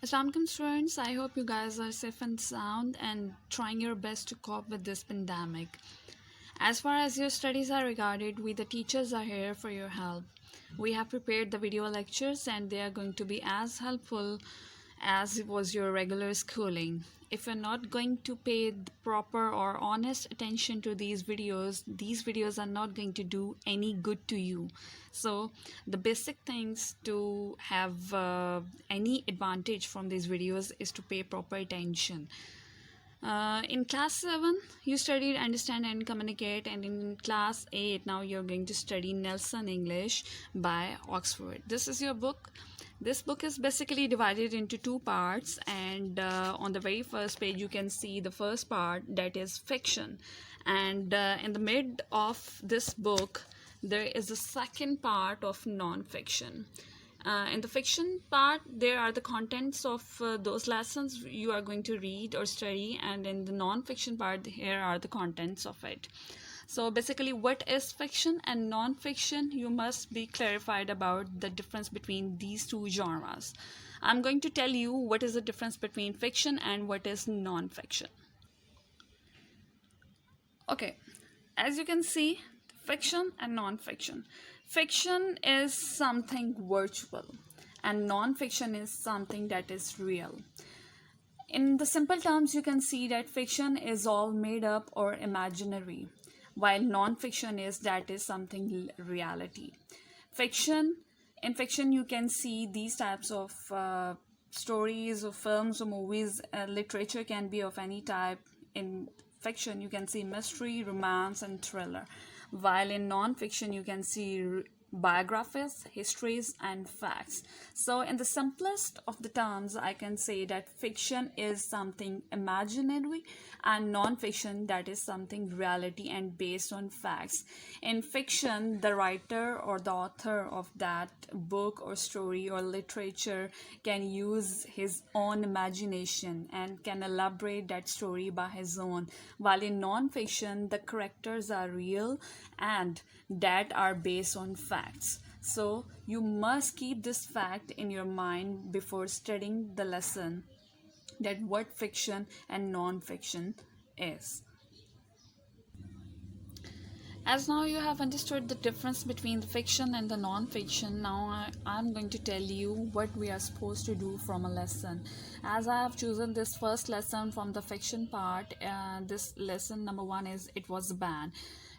Assalamualaikum students, I hope you guys are safe and sound and trying your best to cope with this pandemic. As far as your studies are regarded, we the teachers are here for your help. We have prepared the video lectures and they are going to be as helpful as was your regular schooling. If you're not going to pay the proper or honest attention to these videos are not going to do any good to you. So the basic things to have any advantage from these videos is to pay proper attention. In class 7, you studied Understand and Communicate, and in class 8, now you're going to study Nelson English by Oxford. This is your book. This book is basically divided into two parts, and on the very first page, you can see the first part, that is fiction. And in the mid of this book, there is a second part of non fiction. In the fiction part, there are the contents of those lessons you are going to read or study, and in the non-fiction part, here are the contents of it. So basically, what is fiction and non-fiction? You must be clarified about the difference between these two genres. I'm going to tell you what is the difference between fiction and what is non-fiction. Okay, as you can see, fiction and non-fiction. Fiction is something virtual and non-fiction is something that is real. In the simple terms, you can see that fiction is all made up or imaginary, while non-fiction is something reality. Fiction, in fiction, you can see these types of stories or films or movies. Literature can be of any type. In fiction, you can see mystery, romance, and thriller, while in non-fiction, you can see biographies, histories, and facts. So, in the simplest of the terms, I can say that fiction is something imaginary and non-fiction that is something reality and based on facts. In fiction, the writer or the author of that book or story or literature can use his own imagination and can elaborate that story by his own, while in non-fiction, the characters are real and that are based on facts. So you must keep this fact in your mind before studying the lesson, that what fiction and non-fiction is. As now you have understood the difference between the fiction and the non-fiction, now I'm going to tell you what we are supposed to do from a lesson. As I have chosen this first lesson from the fiction part, this lesson number 1 is It Was a Ban.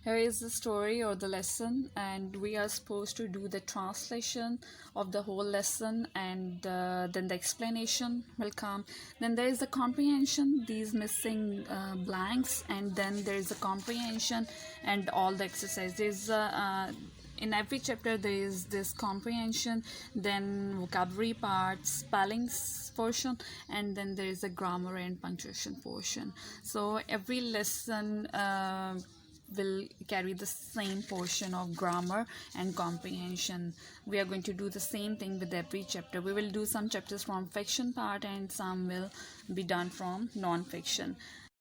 Here is the story or the lesson, and we are supposed to do the translation of the whole lesson, and then the explanation will come. Then there is the comprehension, these missing blanks, and then there is the comprehension and all the exercises. In every chapter there is this comprehension, then vocabulary part, spellings portion, and then there is a grammar and punctuation portion. So every lesson will carry the same portion of grammar and comprehension. We are going to do the same thing with every chapter. We will do some chapters from fiction part and some will be done from non-fiction.